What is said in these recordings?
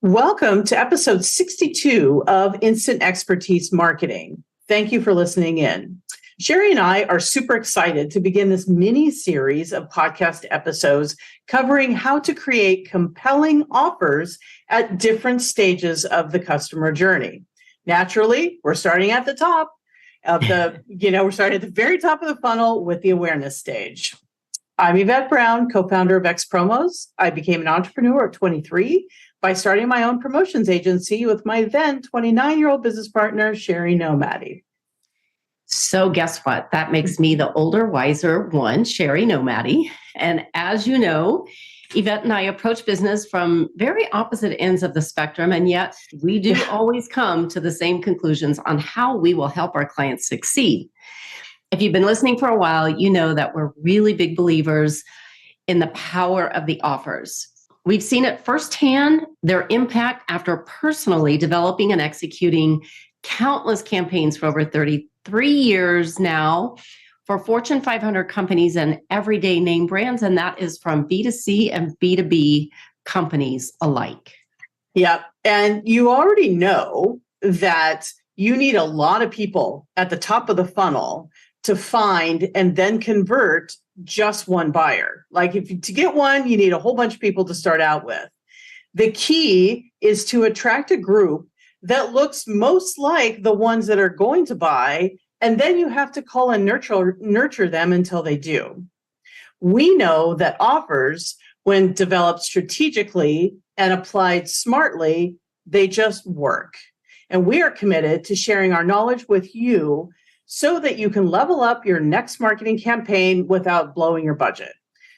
Welcome to episode 62 of Instant Expertise Marketing. Thank you for listening in. Sherry and I are super excited to begin this mini series of podcast episodes covering how to create compelling offers at different stages of the customer journey. Naturally, we're starting at the top of we're starting at the very top of the funnel with the awareness stage. I'm Yvette Brown, co-founder of XPROMOS. I became an entrepreneur at 23 by starting my own promotions agency with my then 29-year-old business partner, Sherry Nomadi. So guess what? That makes me the older, wiser one, Sherry Nomadi. And as you know, Yvette and I approach business from very opposite ends of the spectrum, and yet we do always come to the same conclusions on how we will help our clients succeed. If you've been listening for a while, you know that we're really big believers in the power of the offers. We've seen it firsthand, their impact after personally developing and executing countless campaigns for over 33 years now for Fortune 500 companies and everyday name brands, and that is from B2C and B2B companies alike. Yep. And you already know that you need a lot of people at the top of the funnel to find and then convert just one buyer. Like to get one, you need a whole bunch of people to start out with. The key is to attract a group that looks most like the ones that are going to buy, and then you have to call and nurture them until they do. We know that offers, when developed strategically and applied smartly, they just work. And we are committed to sharing our knowledge with you so that you can level up your next marketing campaign without blowing your budget.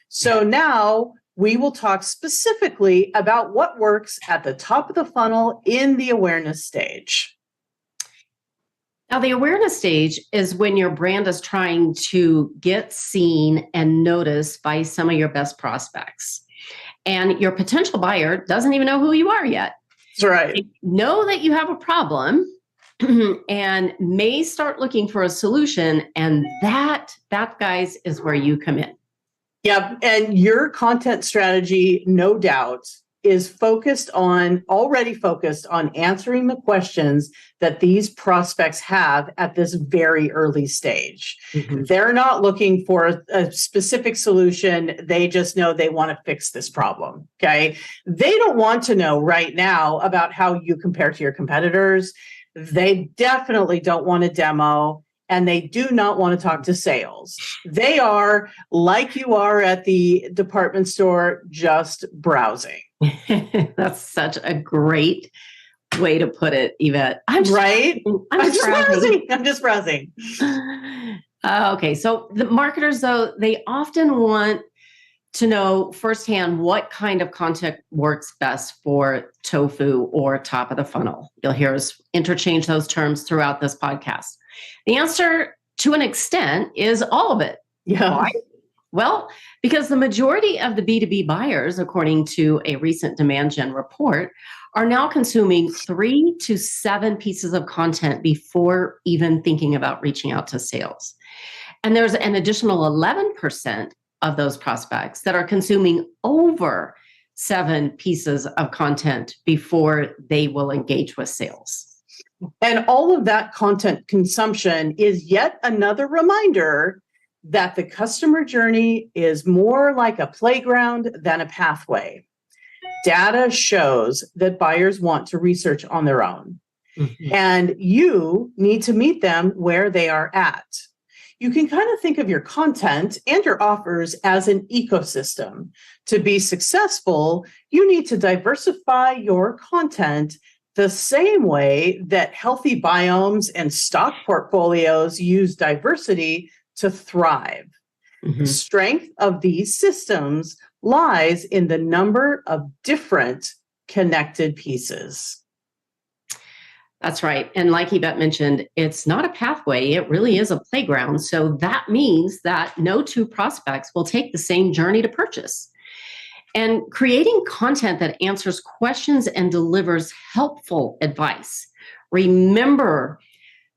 So now we will talk specifically about what works at the top of the funnel in the awareness stage. Now, the awareness stage is when your brand is trying to get seen and noticed by some of your best prospects. And your potential buyer doesn't even know who you are yet. That's right. They know that you have a problem and may start looking for a solution. And that, guys, is where you come in. Yep. And your content strategy, no doubt, is already focused on answering the questions that these prospects have at this very early stage. Mm-hmm. They're not looking for a specific solution. They just know they want to fix this problem. Okay. They don't want to know right now about how you compare to your competitors. They definitely don't want a demo, and they do not want to talk to sales. They are, like you are at the department store, just browsing. That's such a great way to put it, Yvette. I'm just browsing. Okay, so the marketers, though, they often want to know firsthand what kind of content works best for TOFU or top of the funnel. You'll hear us interchange those terms throughout this podcast. The answer, to an extent, is all of it. Yeah. Why? Well, because the majority of the B2B buyers, according to a recent Demand Gen report, are now consuming 3 to 7 pieces of content before even thinking about reaching out to sales. And there's an additional 11% of those prospects that are consuming over 7 pieces of content before they will engage with sales. And all of that content consumption is yet another reminder that the customer journey is more like a playground than a pathway. Data shows that buyers want to research on their own, and you need to meet them where they are at. You can kind of think of your content and your offers as an ecosystem. To be successful, you need to diversify your content the same way that healthy biomes and stock portfolios use diversity to thrive. Mm-hmm. The strength of these systems lies in the number of different connected pieces. That's right. And like Yvette mentioned, it's not a pathway. It really is a playground. So that means that no 2 prospects will take the same journey to purchase. And creating content that answers questions and delivers helpful advice. Remember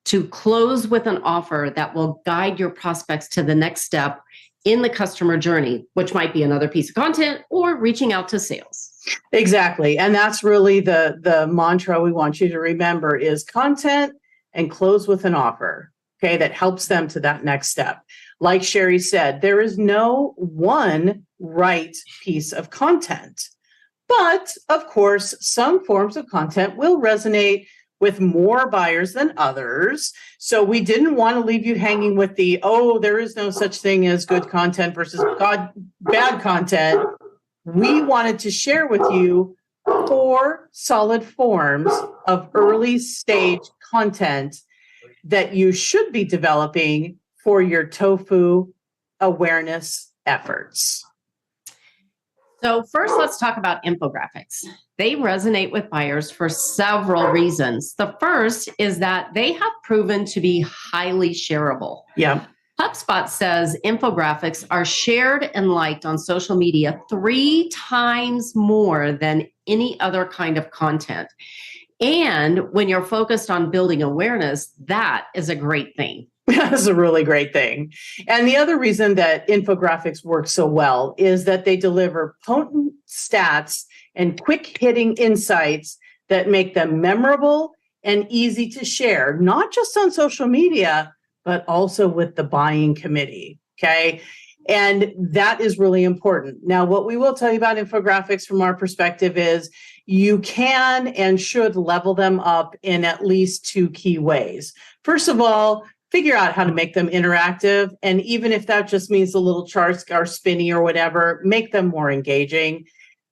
to close with an offer that will guide your prospects to the next step in the customer journey, which might be another piece of content or reaching out to sales. Exactly. And that's really the mantra we want you to remember is content and close with an offer. Okay, that helps them to that next step. Like Sherry said, there is no one right piece of content. But of course, some forms of content will resonate with more buyers than others. So we didn't want to leave you hanging with the, oh, there is no such thing as good content versus bad content. We wanted to share with you 4 solid forms of early stage content that you should be developing for your TOFU awareness efforts. So first, let's talk about infographics. They resonate with buyers for several reasons. The first is that they have proven to be highly shareable. Yeah. HubSpot says infographics are shared and liked on social media 3 times more than any other kind of content. And when you're focused on building awareness, that is a great thing. That's a really great thing. And the other reason that infographics work so well is that they deliver potent stats and quick hitting insights that make them memorable and easy to share, not just on social media, but also with the buying committee. Okay. And that is really important. Now, what we will tell you about infographics from our perspective is you can and should level them up in at least 2 key ways. First of all, figure out how to make them interactive. And even if that just means the little charts are spinny or whatever, make them more engaging.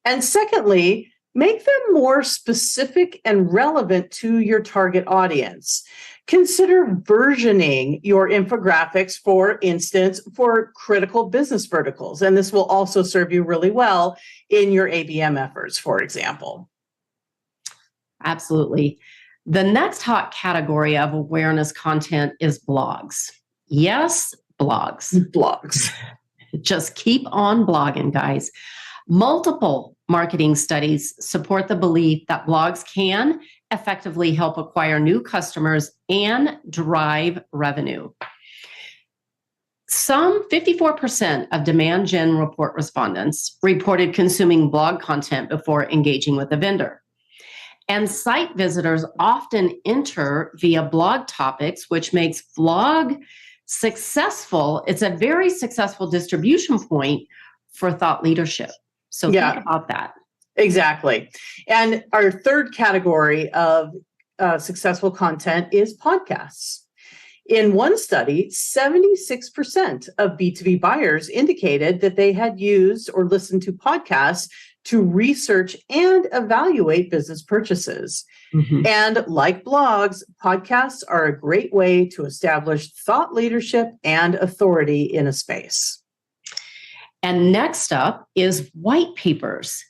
And secondly, make them more specific and relevant to your target audience. Consider versioning your infographics, for instance, for critical business verticals. And this will also serve you really well in your ABM efforts, for example. Absolutely. The next hot category of awareness content is blogs. Yes, blogs. Blogs. Just keep on blogging, guys. Multiple marketing studies support the belief that blogs can effectively help acquire new customers and drive revenue. Some 54% of demand gen report respondents reported consuming blog content before engaging with a vendor. And site visitors often enter via blog topics, which makes blog successful. It's a very successful distribution point for thought leadership. So think about that. Exactly. And our third category of successful content is podcasts. In one study, 76% of B2B buyers indicated that they had used or listened to podcasts to research and evaluate business purchases. Mm-hmm. And like blogs, podcasts are a great way to establish thought leadership and authority in a space. And next up is white papers.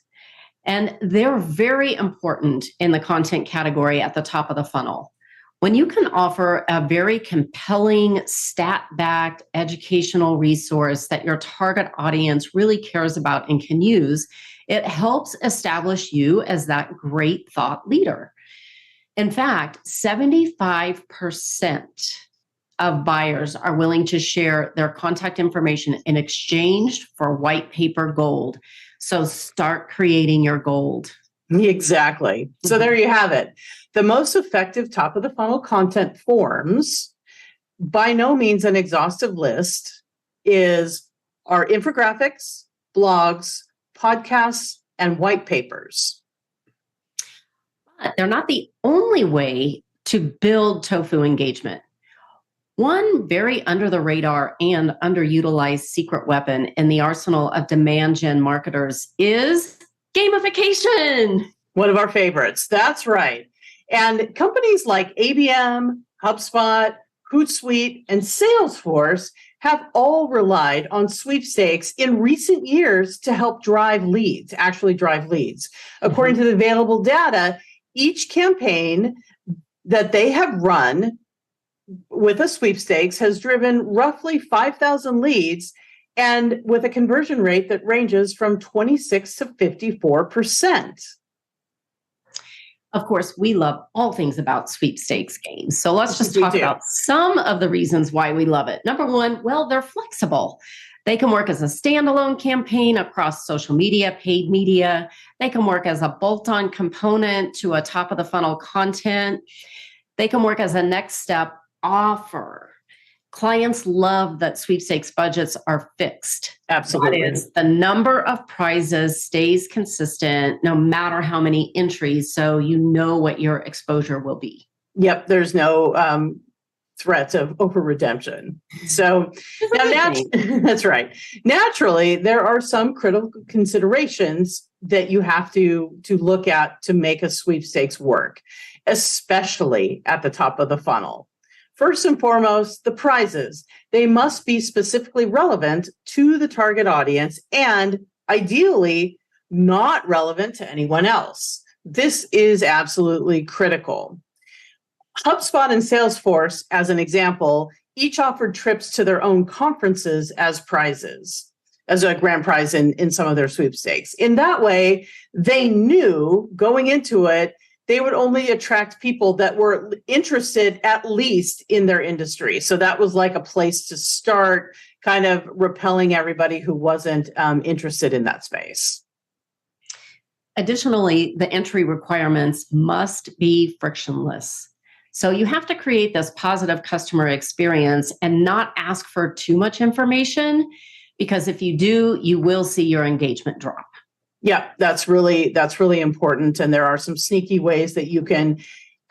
And they're very important in the content category at the top of the funnel. When you can offer a very compelling, stat-backed educational resource that your target audience really cares about and can use, it helps establish you as that great thought leader. In fact, 75% of buyers are willing to share their contact information in exchange for white paper gold. So start creating your gold. Exactly. So there you have it. The most effective top of the funnel content forms, by no means an exhaustive list, are infographics, blogs, podcasts, and white papers. But they're not the only way to build TOFU engagement. One very under the radar and underutilized secret weapon in the arsenal of demand gen marketers is gamification. One of our favorites. That's right. And companies like ABM, HubSpot, Hootsuite, and Salesforce have all relied on sweepstakes in recent years to help actually drive leads. According to the available data, each campaign that they have run with a sweepstakes has driven roughly 5,000 leads, and with a conversion rate that ranges from 26 to 54%. Of course, we love all things about sweepstakes games. So let's just talk about some of the reasons why we love it. Number one, well, they're flexible. They can work as a standalone campaign across social media, paid media. They can work as a bolt-on component to a top of the funnel content. They can work as a next step offer. Clients love that sweepstakes budgets are fixed. Absolutely. That is, the number of prizes stays consistent no matter how many entries, so you know what your exposure will be. Yep, there's no threats of over redemption. So now that's right. Naturally, there are some critical considerations that you have to look at to make a sweepstakes work, especially at the top of the funnel. First and foremost, the prizes. They must be specifically relevant to the target audience and ideally not relevant to anyone else. This is absolutely critical. HubSpot and Salesforce, as an example, each offered trips to their own conferences as prizes, as a grand prize in some of their sweepstakes. In that way, they knew going into it, they would only attract people that were interested at least in their industry. So that was like a place to start, kind of repelling everybody who wasn't interested in that space. Additionally, the entry requirements must be frictionless. So you have to create this positive customer experience and not ask for too much information, because if you do, you will see your engagement drop. Yeah, that's really important. And there are some sneaky ways that you can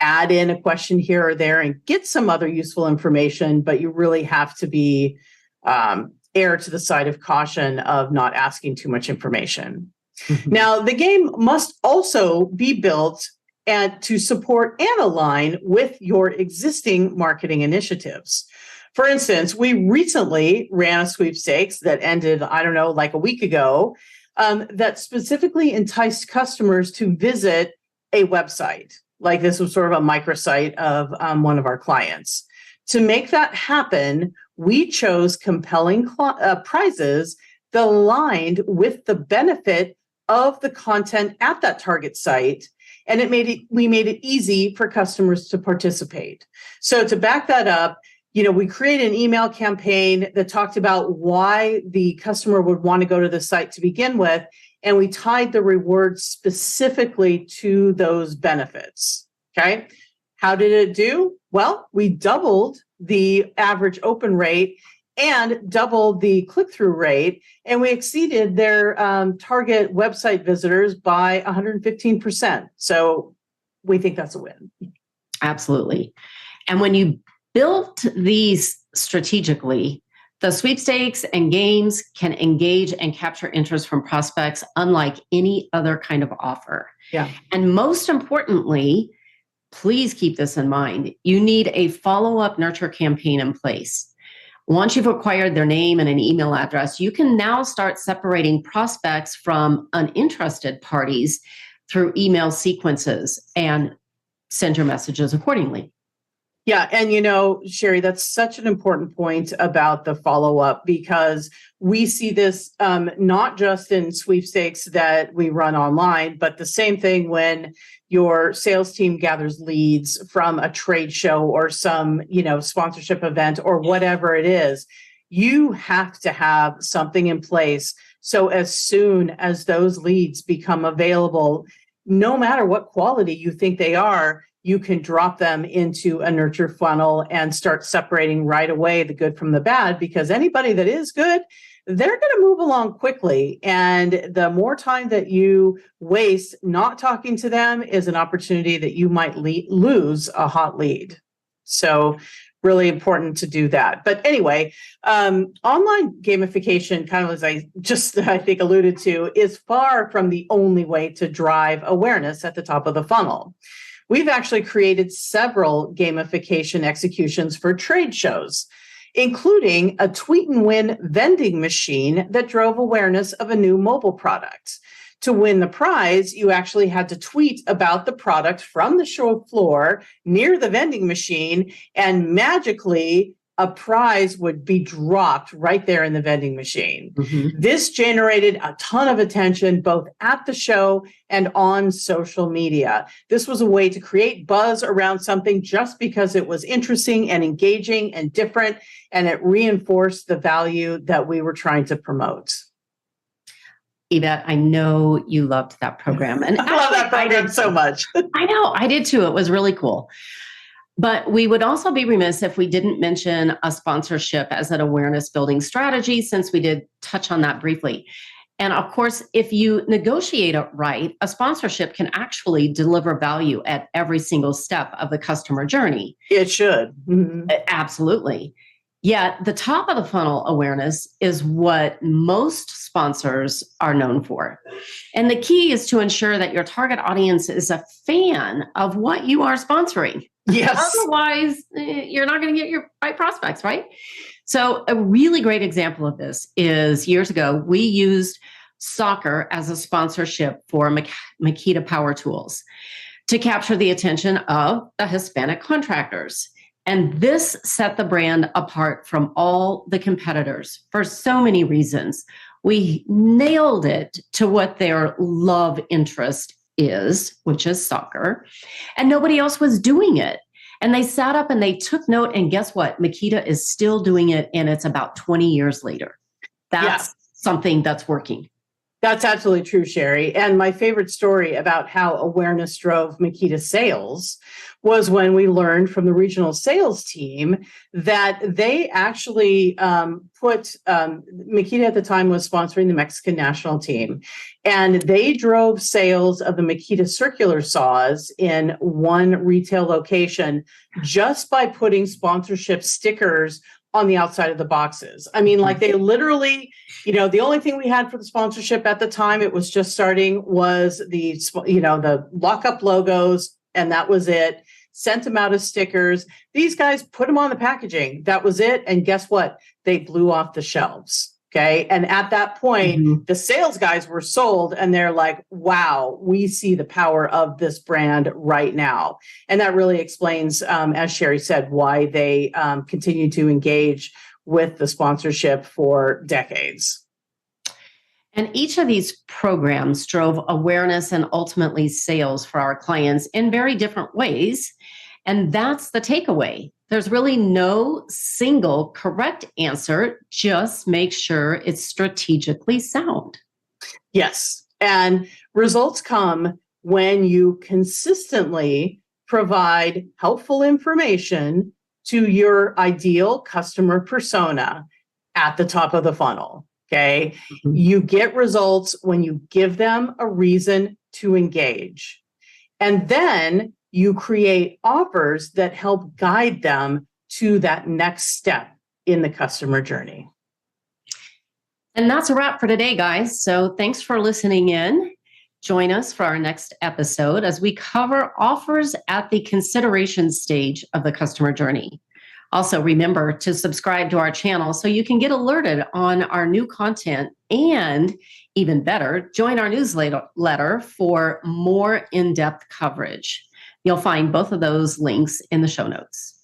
add in a question here or there and get some other useful information, but you really have to be err to the side of caution of not asking too much information. Mm-hmm. Now, the game must also be built and to support and align with your existing marketing initiatives. For instance, we recently ran a sweepstakes that ended, I don't know, like a week ago, that specifically enticed customers to visit a website. Like this was sort of a microsite of one of our clients. To make that happen, we chose compelling prizes that aligned with the benefit of the content at that target site. And we made it easy for customers to participate. So to back that up, we created an email campaign that talked about why the customer would want to go to the site to begin with, and we tied the rewards specifically to those benefits. Okay. How did it do? Well, we doubled the average open rate and doubled the click-through rate, and we exceeded their target website visitors by 115%. So we think that's a win. Absolutely. And when you built these strategically, the sweepstakes and games can engage and capture interest from prospects unlike any other kind of offer. Yeah. And most importantly, please keep this in mind. You need a follow-up nurture campaign in place. Once you've acquired their name and an email address, you can now start separating prospects from uninterested parties through email sequences and send your messages accordingly. Yeah. And, Sherry, that's such an important point about the follow-up, because we see this not just in sweepstakes that we run online, but the same thing when your sales team gathers leads from a trade show or some, sponsorship event or whatever it is. You have to have something in place. So as soon as those leads become available, no matter what quality you think they are, you can drop them into a nurture funnel and start separating right away the good from the bad, because anybody that is good, they're going to move along quickly. And the more time that you waste not talking to them is an opportunity that you might lose a hot lead. So really important to do that. But anyway, online gamification, kind of as I think alluded to, is far from the only way to drive awareness at the top of the funnel. We've actually created several gamification executions for trade shows, including a tweet and win vending machine that drove awareness of a new mobile product. To win the prize, you actually had to tweet about the product from the show floor near the vending machine, and magically a prize would be dropped right there in the vending machine. Mhm. This generated a ton of attention both at the show and on social media. This was a way to create buzz around something just because it was interesting and engaging and different, and it reinforced the value that we were trying to promote. Yvette, I know you loved that program. And I love that program so much. I know, I did too. It was really cool. But we would also be remiss if we didn't mention a sponsorship as an awareness building strategy, since we did touch on that briefly. And of course, if you negotiate it right, a sponsorship can actually deliver value at every single step of the customer journey. It should. Mm-hmm. Absolutely. Yet the top of the funnel awareness is what most sponsors are known for. And the key is to ensure that your target audience is a fan of what you are sponsoring. Yes. Otherwise, you're not going to get your right prospects, right? So a really great example of this is years ago, we used soccer as a sponsorship for Makita Power Tools to capture the attention of the Hispanic contractors. And this set the brand apart from all the competitors for so many reasons. We nailed it to what their love interest is, which is soccer, and nobody else was doing it. And they sat up and they took note, and guess what? Makita is still doing it, and it's about 20 years later. That's something that's working. That's absolutely true, Sherry. And my favorite story about how awareness drove Makita sales was when we learned from the regional sales team that they actually Makita at the time was sponsoring the Mexican national team, and they drove sales of the Makita circular saws in one retail location just by putting sponsorship stickers on the outside of the boxes. I mean, like they literally, the only thing we had for the sponsorship at the time, it was just starting, was the lockup logos, and that was it. Sent them out as stickers. These guys put them on the packaging. That was it. And guess what? They blew off the shelves. Okay. And at that point, the sales guys were sold, and they're like, wow, we see the power of this brand right now. And that really explains, as Sherry said, why they continue to engage with the sponsorship for decades. And each of these programs drove awareness and ultimately sales for our clients in very different ways. And that's the takeaway. There's really no single correct answer. Just make sure it's strategically sound. Yes. And results come when you consistently provide helpful information to your ideal customer persona at the top of the funnel. Okay. Mm-hmm. You get results when you give them a reason to engage. And then you create offers that help guide them to that next step in the customer journey. And that's a wrap for today, guys. So thanks for listening in. Join us for our next episode as we cover offers at the consideration stage of the customer journey. Also, remember to subscribe to our channel so you can get alerted on our new content, and even better, join our newsletter for more in-depth coverage. You'll find both of those links in the show notes.